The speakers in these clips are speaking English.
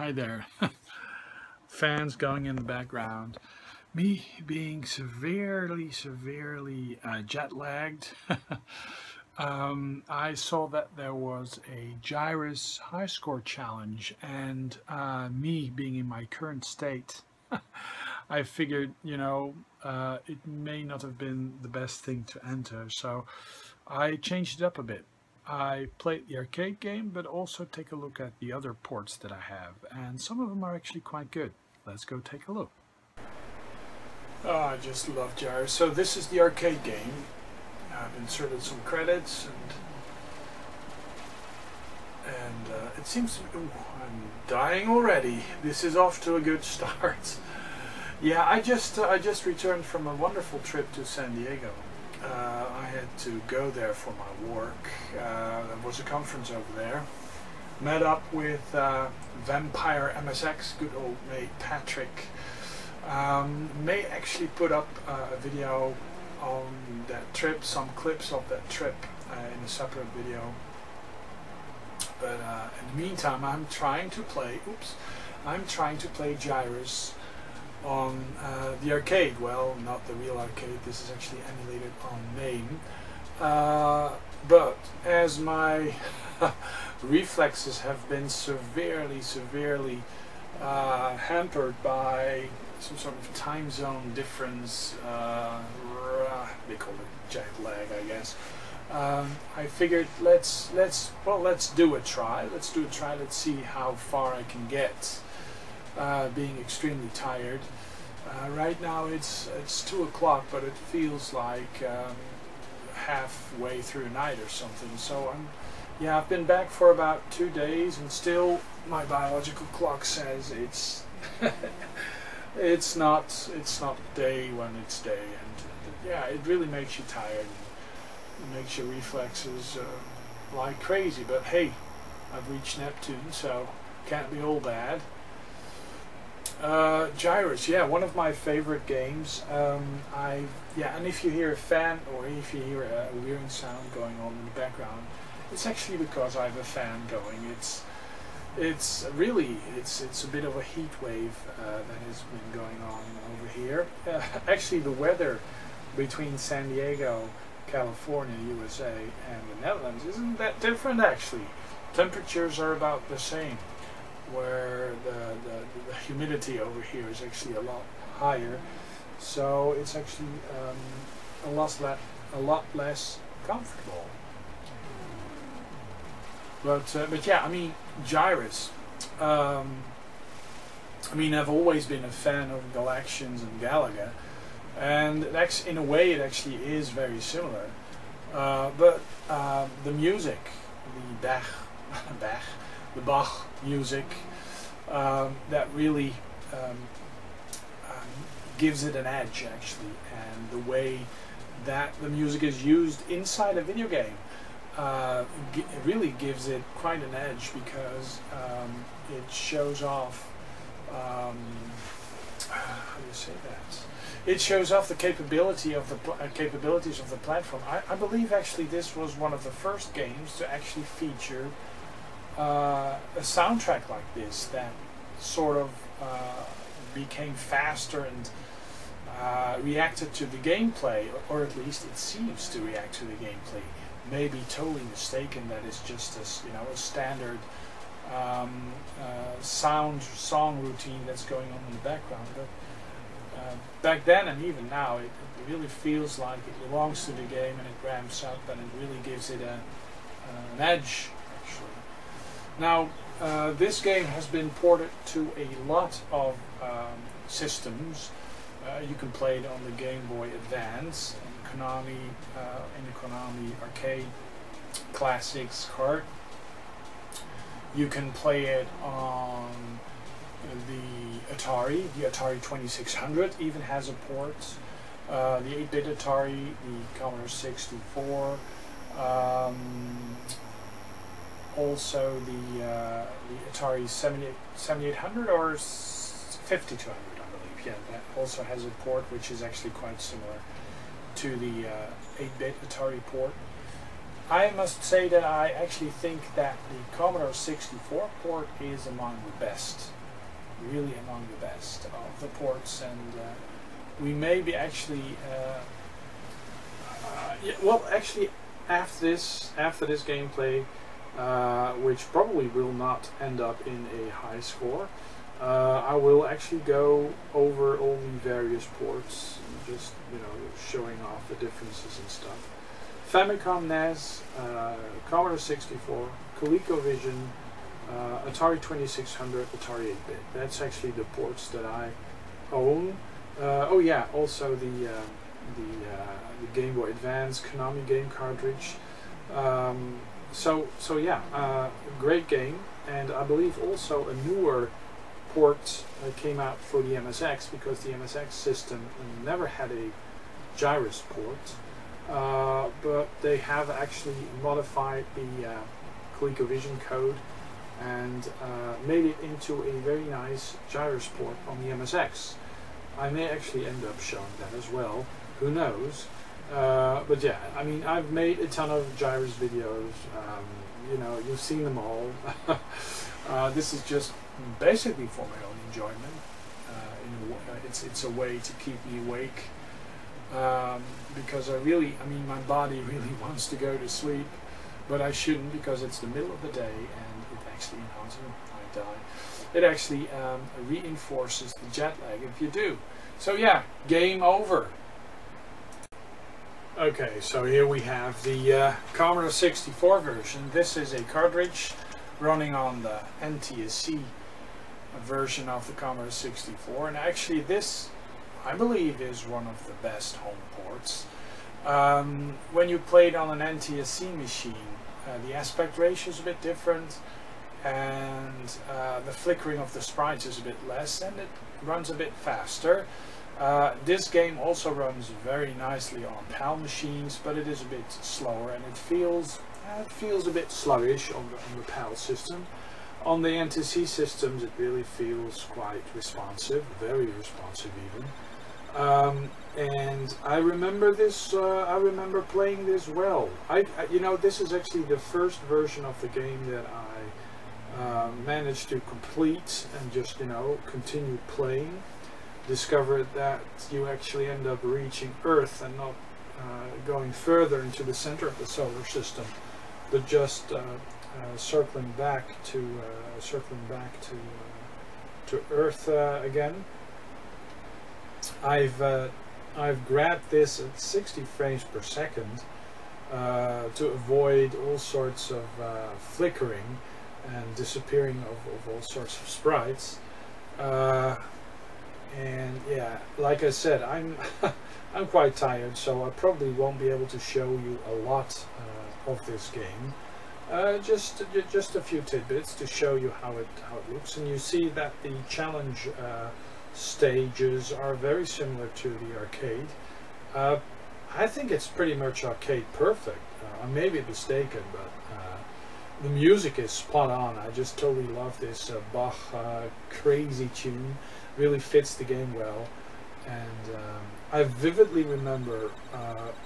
Hi there. Fans going in the background. Me being severely jet lagged. I saw that there was a Gyruss Highscore challenge, and me being in my current state, I figured, it may not have been the best thing to enter, so I changed it up a bit. I played the arcade game, but also take a look at the other ports that I have, and some of them are actually quite good. Let's go take a look. Oh, I just love Gyruss. So this is the arcade game. I've inserted some credits, and it seems to be, I'm dying already. This is off to a good start. Yeah, I just returned from a wonderful trip to San Diego. I had to go there for my work. There was a conference over there. Met up with Vampire MSX, good old mate Patrick. May actually put up a video on that trip, some clips of that trip in a separate video. But in the meantime, I'm trying to play Gyruss on the arcade. Well, not the real arcade, this is actually emulated on MAME. But as my reflexes have been severely hampered by some sort of time zone difference, they call it jet lag, I guess. I figured let's do a try. Let's see how far I can get. Being extremely tired. Right now it's 2 o'clock, but it feels like halfway through the night or something. So I've been back for about 2 days, and still my biological clock says it's it's not day when it's day, and yeah, it really makes you tired. It makes your reflexes like crazy. But hey, I've reached Neptune, so can't be all bad. Gyruss, yeah, one of my favorite games. And if you hear a fan, or if you hear a weird sound going on in the background, it's actually because I have a fan going. It's a bit of a heat wave that has been going on over here. Actually, the weather between San Diego, California, USA, and the Netherlands isn't that different actually. Temperatures are about the same, where the humidity over here is actually a lot higher, so it's actually a lot less comfortable. But yeah, I mean, Gyruss. I've always been a fan of Galaxians and Galaga, and in a way it actually is very similar. But the music, the Bach music, that really gives it an edge actually, and the way that the music is used inside a video game it really gives it quite an edge, because it shows off how do you say that? It shows off the capabilities of the platform. I believe actually this was one of the first games to actually feature a soundtrack like this, that sort of became faster and reacted to the gameplay, or at least it seems to react to the gameplay. Maybe totally mistaken, that it's just a standard song routine that's going on in the background. But back then and even now, it really feels like it belongs to the game, and it ramps up, and it really gives it an edge actually. Now, this game has been ported to a lot of systems. You can play it on the Game Boy Advance, in the Konami Arcade Classics cart. You can play it on the Atari 2600 even has a port. The 8-bit Atari, the Commodore 64. Also the Atari 7800 or 5200, I believe. Yeah, that also has a port which is actually quite similar to the 8-bit Atari port. I must say that I actually think that the Commodore 64 port is among the best, really among the best of the ports, and we may be actually, yeah, well, actually after this gameplay, which probably will not end up in a high score, I will actually go over all the various ports, just, you know, showing off the differences and stuff. Famicom NES, Commodore 64, ColecoVision, Atari 2600, Atari 8-bit. That's actually the ports that I own. Oh yeah, also the Game Boy Advance Konami game cartridge. So yeah, great game, and I believe also a newer port came out for the MSX, because the MSX system never had a Gyruss port, but they have actually modified the ColecoVision code and made it into a very nice Gyruss port on the MSX. I may actually end up showing that as well, who knows. But yeah, I mean, I've made a ton of Gyruss videos, you know, you've seen them all. This is just basically for my own enjoyment. It's a way to keep me awake, because I mean, my body really wants to go to sleep, but I shouldn't, because it's the middle of the day, and it actually, you know, until I die, it actually reinforces the jet lag if you do. So yeah, game over. Okay, so here we have the Commodore 64 version. This is a cartridge running on the NTSC version of the Commodore 64, and actually this, I believe, is one of the best home ports. When you play it on an NTSC machine, the aspect ratio is a bit different, and the flickering of the sprites is a bit less, and it runs a bit faster. This game also runs very nicely on PAL machines, but it is a bit slower, and it feels a bit sluggish on the PAL system. On the NTSC systems, it really feels quite responsive, very responsive even. And I remember this. I remember playing this well. You know, this is actually the first version of the game that I managed to complete and just, you know, continue playing. Discovered that you actually end up reaching Earth and not going further into the center of the solar system, but just circling back to Earth again. I've grabbed this at 60 frames per second to avoid all sorts of flickering and disappearing of all sorts of sprites. And yeah, like I said, I'm quite tired, so I probably won't be able to show you a lot of this game. Just a few tidbits to show you how it looks, and you see that the challenge stages are very similar to the arcade. I think it's pretty much arcade perfect. I may be mistaken, but the music is spot on. I just totally love this Bach crazy tune. Really fits the game well, and I vividly remember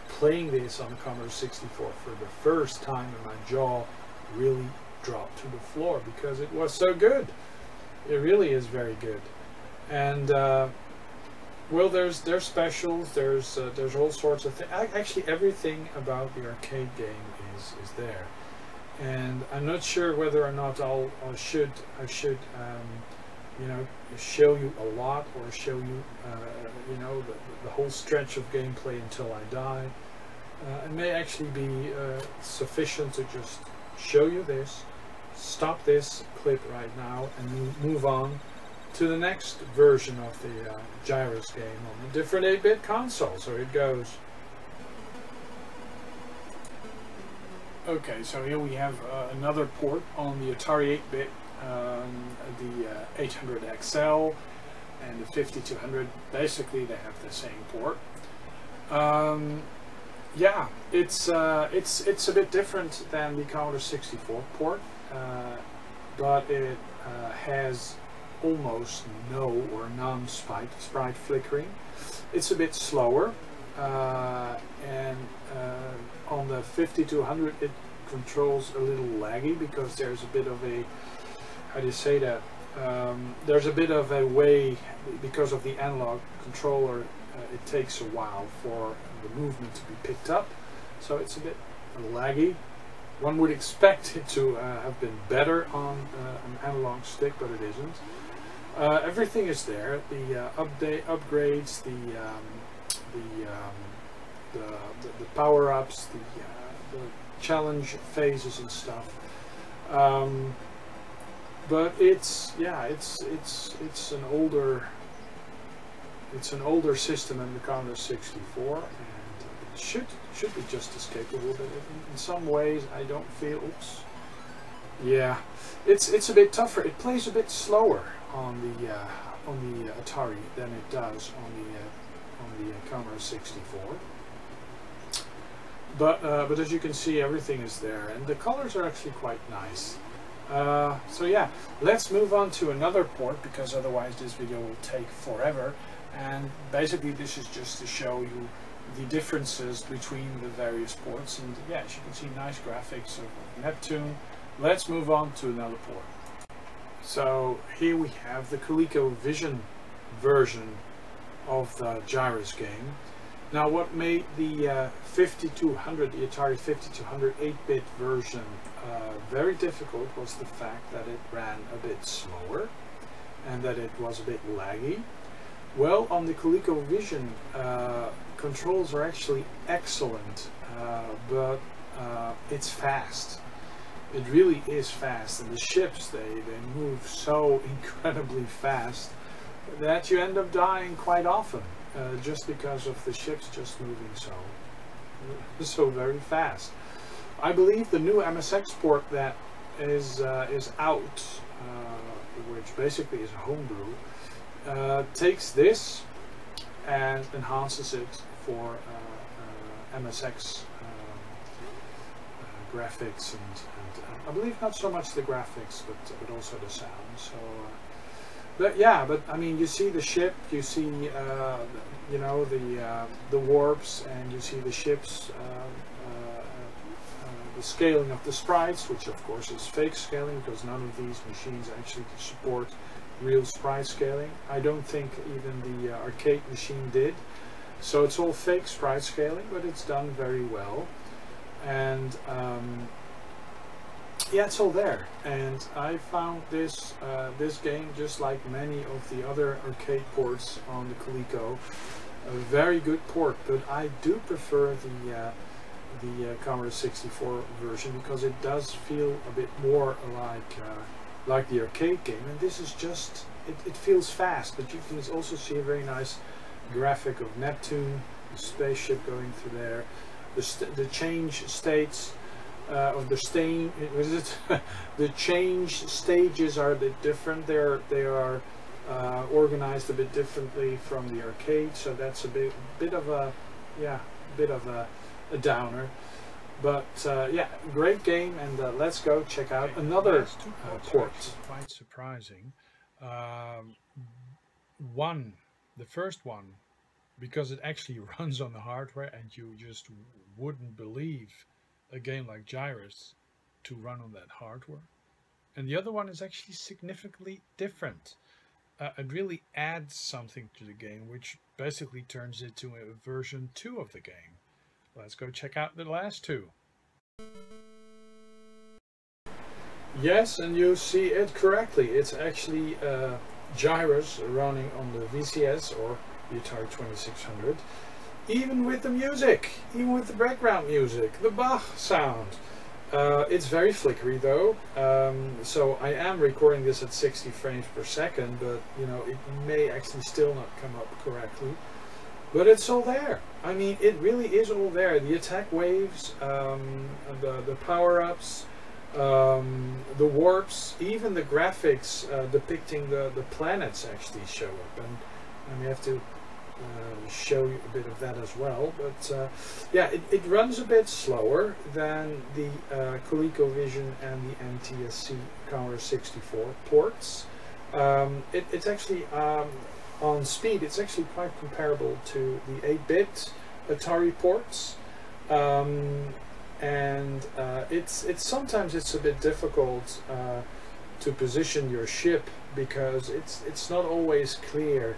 playing this on the Commodore 64 for the first time, and my jaw really dropped to the floor because it was so good. It really is very good. And well, there's specials, there's all sorts of things. Actually, everything about the arcade game is there, and I'm not sure whether or not I should you know, show you a lot, or show you, you know, the whole stretch of gameplay until I die. It may actually be sufficient to just show you this, stop this clip right now, and move on to the next version of the Gyruss game on a different 8-bit console. So it goes. Okay, so here we have another port on the Atari 8-bit. The 800XL and the 5200, basically they have the same port. Yeah, it's a bit different than the Commodore 64 port, but it has almost no or none sprite flickering. It's a bit slower, and on the 5200 it controls a little laggy because there's a bit of a, how do you say that, there's a bit of a way, because of the analog controller, it takes a while for the movement to be picked up, so it's a bit laggy. One would expect it to have been better on an analog stick, but it isn't. Everything is there, the upgrades, the power-ups, the challenge phases and stuff. But it's an older system than the Commodore 64, and it should be just as capable. But in some ways, I don't feel. Oops. Yeah, it's a bit tougher. It plays a bit slower on the Atari than it does on the Commodore 64. But as you can see, everything is there, and the colors are actually quite nice. So yeah, let's move on to another port, because otherwise this video will take forever. And basically this is just to show you the differences between the various ports. And yeah, as you can see, nice graphics of Neptune. Let's move on to another port. So here we have the ColecoVision version of the Gyruss game. Now what made the 5200, the Atari 5200 8-bit version very difficult was the fact that it ran a bit slower and that it was a bit laggy. Well, on the ColecoVision, controls are actually excellent, but it's fast. It really is fast, and the ships, they move so incredibly fast that you end up dying quite often, just because of the ships just moving so very fast. I believe the new MSX port that is out, which basically is a homebrew, takes this and enhances it for MSX graphics, and I believe not so much the graphics, but also the sound. So, but yeah, but I mean, you see the ship, you see you know, the warps, and you see the ships, the scaling of the sprites, which of course is fake scaling, because none of these machines actually support real sprite scaling. I don't think even the arcade machine did. So it's all fake sprite scaling, but it's done very well. And yeah, it's all there. And I found this this game, just like many of the other arcade ports on the Coleco, a very good port. But I do prefer the Commodore 64 version, because it does feel a bit more like the arcade game. And this is just, it feels fast, but you can also see a very nice graphic of Neptune, the spaceship going through there. The change states of the stain, the change stages are a bit different. They are organized a bit differently from the arcade, so that's a bit of a downer. But yeah, great game, and let's go check out another port. Quite surprising. The first one, because it actually runs on the hardware, and you just wouldn't believe a game like Gyruss to run on that hardware. And the other one is actually significantly different. It really adds something to the game, which basically turns it to a version 2 of the game. Let's go check out the last two. Yes, and you see it correctly. It's actually Gyruss running on the VCS or the Atari 2600. Even with the music, even with the background music, the Bach sound. It's very flickery though, so I am recording this at 60 frames per second, but you know, it may actually still not come up correctly. But it's all there. I mean, it really is all there. The attack waves, the power-ups, the warps, even the graphics depicting the planets actually show up. And we have to show you a bit of that as well. But yeah, it runs a bit slower than the ColecoVision and the NTSC Commodore 64 ports. It's actually on speed, it's actually quite comparable to the 8-bit Atari ports, and it's sometimes it's a bit difficult to position your ship, because it's not always clear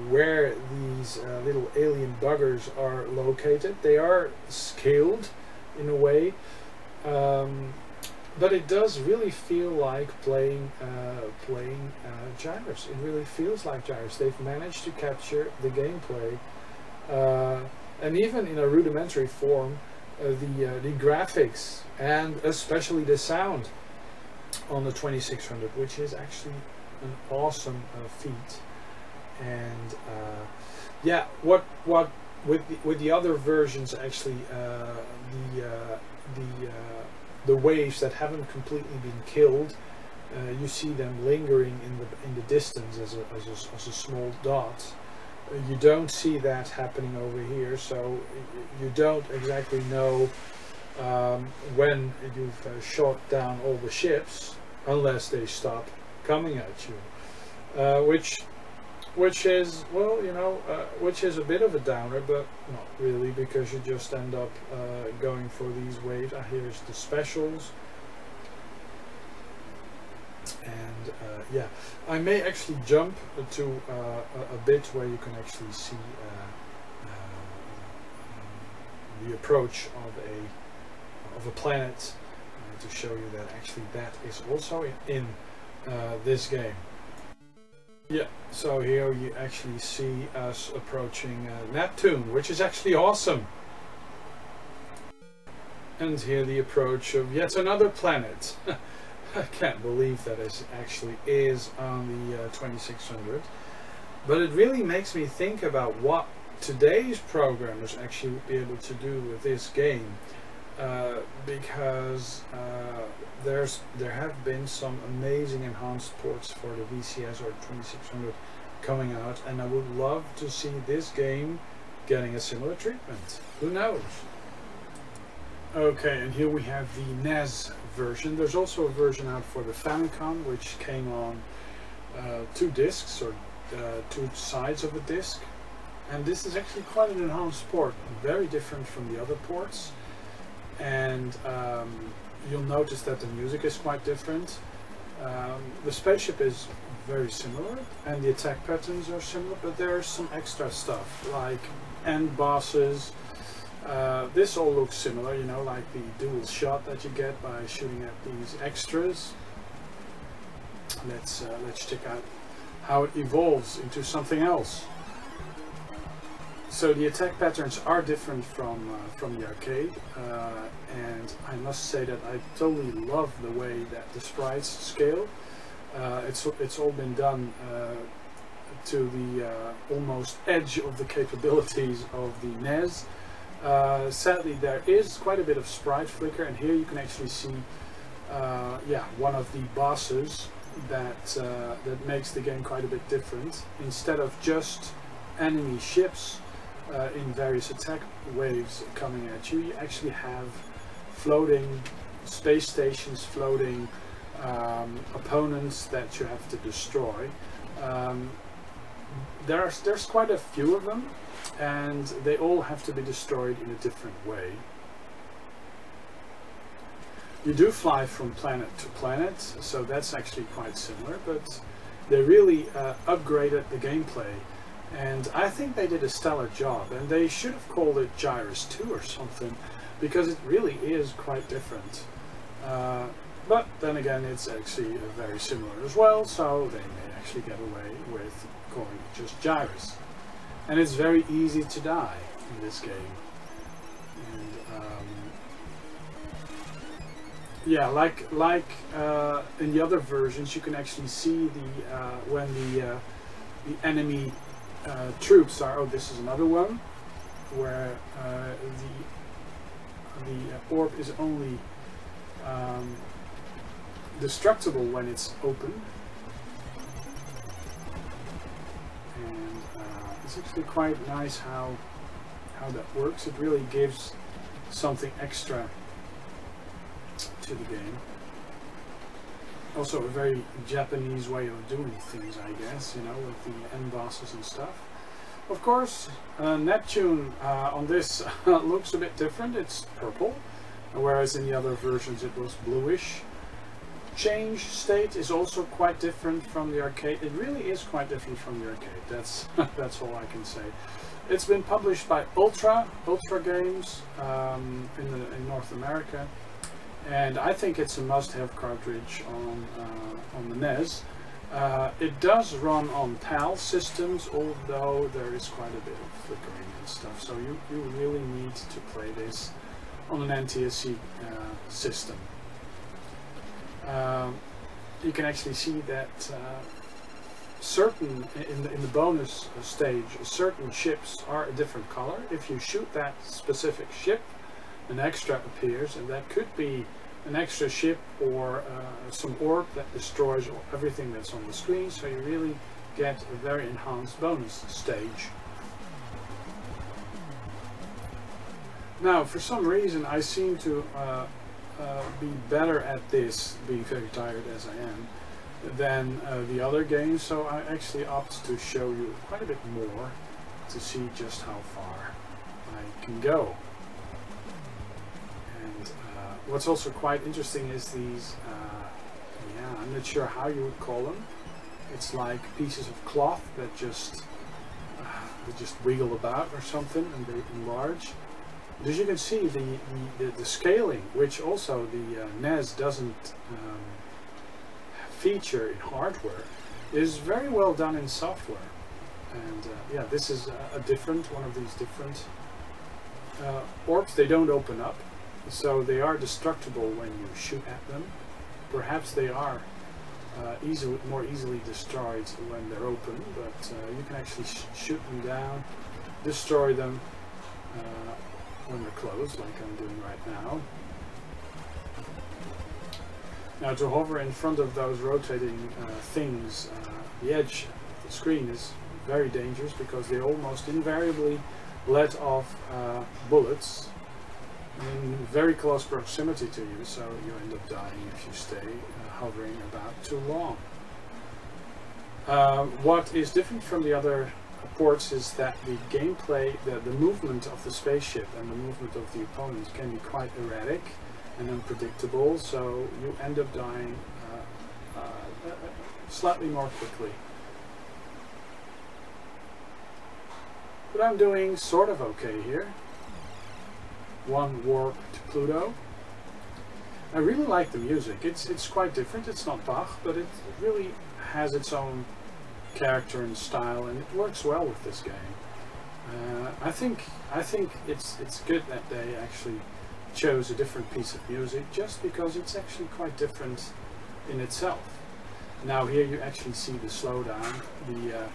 where these little alien buggers are located. They are scaled in a way, but it does really feel like playing Gyruss. It really feels like Gyruss. They've managed to capture the gameplay, and even in a rudimentary form, the graphics, and especially the sound on the 2600, which is actually an awesome feat. And yeah, what with the other versions, actually, the waves that haven't completely been killed, you see them lingering in the distance as a small dot. You don't see that happening over here, so you don't exactly know when you've shot down all the ships, unless they stop coming at you, which is, well, you know, which is a bit of a downer, but not really, because you just end up going for these waves. Here's the specials, and yeah, I may actually jump to a bit where you can actually see the approach of a planet, to show you that actually that is also in this game. Yeah, so here you actually see us approaching Neptune, which is actually awesome. And here the approach of yet another planet. I can't believe that it actually is on the 2600. But it really makes me think about what today's programmers actually would be able to do with this game. Because there have been some amazing enhanced ports for the VCS or 2600 coming out, and I would love to see this game getting a similar treatment. Who knows? Okay, and here we have the NES version. There's also a version out for the Famicom, which came on 2 discs, or 2 sides of a disc, and this is actually quite an enhanced port, very different from the other ports. And you'll notice that the music is quite different. The spaceship is very similar, and the attack patterns are similar, but there's some extra stuff, like end bosses. This all looks similar, you know, like the dual shot that you get by shooting at these extras. Let's check out how it evolves into something else. So the attack patterns are different from the arcade, and I must say that I totally love the way that the sprites scale. It's all been done to the almost edge of the capabilities of the NES. Sadly, there is quite a bit of sprite flicker, and here you can actually see, yeah, one of the bosses that makes the game quite a bit different. Instead of just enemy ships in various attack waves coming at you, you actually have floating space stations, floating opponents that you have to destroy. There's quite a few of them, and they all have to be destroyed in a different way. You do fly from planet to planet, so that's actually quite similar, but they really upgraded the gameplay. And I think they did a stellar job, and they should have called it Gyruss 2 or something, because it really is quite different. But then again, it's actually very similar as well, so they may actually get away with calling it just Gyruss. And it's very easy to die in this game. And yeah, like in the other versions, you can actually see the when the enemy troops are. Oh, this is another one where the orb is only destructible when it's open, and it's actually quite nice how that works. It really gives something extra to the game. Also a very Japanese way of doing things, I guess, you know, with the end bosses and stuff. Of course, Neptune on this looks a bit different. It's purple, whereas in the other versions it was bluish. Change state is also quite different from the arcade. It really is quite different from the arcade. That's that's all I can say. It's been published by Ultra Games in North America, and I think it's a must-have cartridge on the NES. It does run on PAL systems, although there is quite a bit of flickering and stuff. So you really need to play this on an NTSC system. You can actually see that certain in the bonus stage, certain ships are a different color. If you shoot that specific ship, an extra appears, and that could be an extra ship or some orb that destroys everything that's on the screen. So you really get a very enhanced bonus stage. Now, for some reason, I seem to be better at this, being very tired as I am, than the other games, so I actually opt to show you quite a bit more to see just how far I can go. And what's also quite interesting is these, yeah, I'm not sure how you would call them. It's like pieces of cloth that just wiggle about or something, and they enlarge. As you can see, the scaling, which also the NES doesn't feature in hardware, is very well done in software. And yeah, this is one of these different orbs. They don't open up, so they are destructible when you shoot at them. Perhaps they are more easily destroyed when they're open, but you can actually shoot them down, destroy them when they're closed, like I'm doing right now. Now, to hover in front of those rotating things, the edge of the screen is very dangerous because they almost invariably let off bullets in very close proximity to you, so you end up dying if you stay hovering about too long. What is different from the other ports is that the gameplay, the movement of the spaceship and the movement of the opponents can be quite erratic and unpredictable, so you end up dying slightly more quickly. But I'm doing sort of okay here. One warp to Pluto. I really like the music. It's quite different. It's not Bach, but it really has its own character and style, and it works well with this game. I think it's good that they actually chose a different piece of music, just because it's actually quite different in itself. Now here you actually see the slowdown. The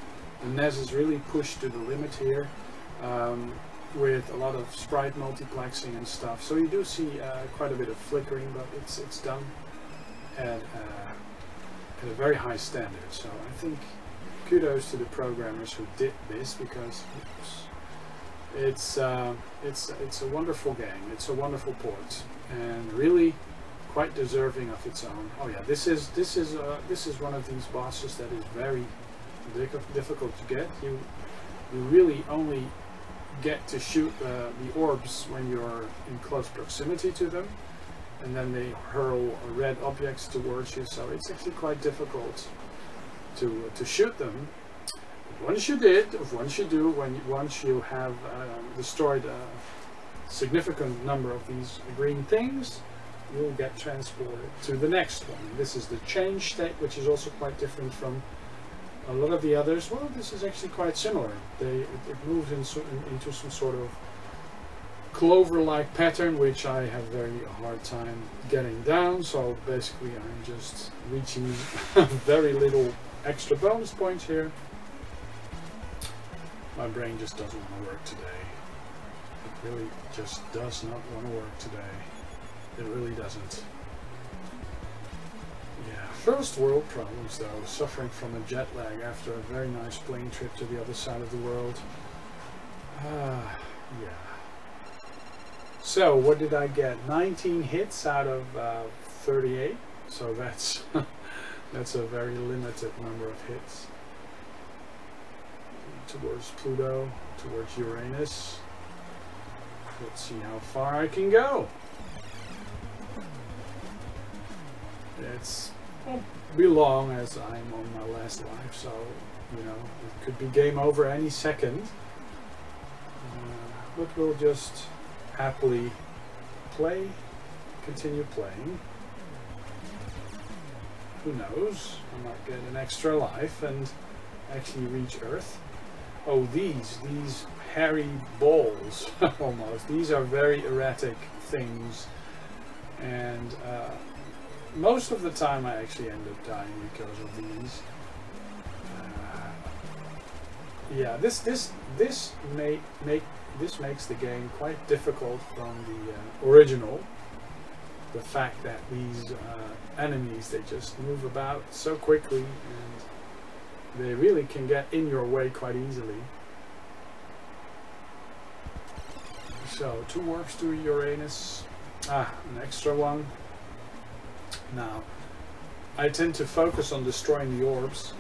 NES is really pushed to the limit here, with a lot of sprite multiplexing and stuff. So you do see quite a bit of flickering, but it's done at a very high standard. So I think kudos to the programmers who did this, because it's a wonderful game. It's a wonderful port, and really quite deserving of its own. Oh yeah, this is one of these bosses that is very difficult to get. You really only get to shoot the orbs when you're in close proximity to them, and then they hurl red objects towards you, so it's actually quite difficult to shoot them. But once you have destroyed a significant number of these green things, you'll get transported to the next one. This is the change state, which is also quite different from a lot of the others. Well, this is actually quite similar. It moves into some sort of clover-like pattern, which I have very hard time getting down. So basically I'm just reaching very little extra bonus points here. My brain just doesn't want to work today. It really just does not want to work today. It really doesn't. Yeah, first world problems though, suffering from a jet lag after a very nice plane trip to the other side of the world. Yeah. So what did I get? 19 hits out of 38. So that's that's a very limited number of hits. towards Pluto, towards Uranus. Let's see how far I can go. It's won't be long, as I'm on my last life, so you know it could be game over any second. But we'll just happily play, continue playing. Who knows? I might get an extra life and actually reach Earth. Oh, these hairy balls, almost. These are very erratic things, and most of the time I actually end up dying because of these. Yeah, this makes the game quite difficult from the original. The fact that these enemies, they just move about so quickly and they really can get in your way quite easily. So 2 warps to Uranus. An extra one. Now, I tend to focus on destroying the orbs,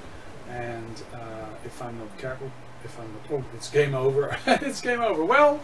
and if I'm not careful, oh, it's game over. It's game over. Well,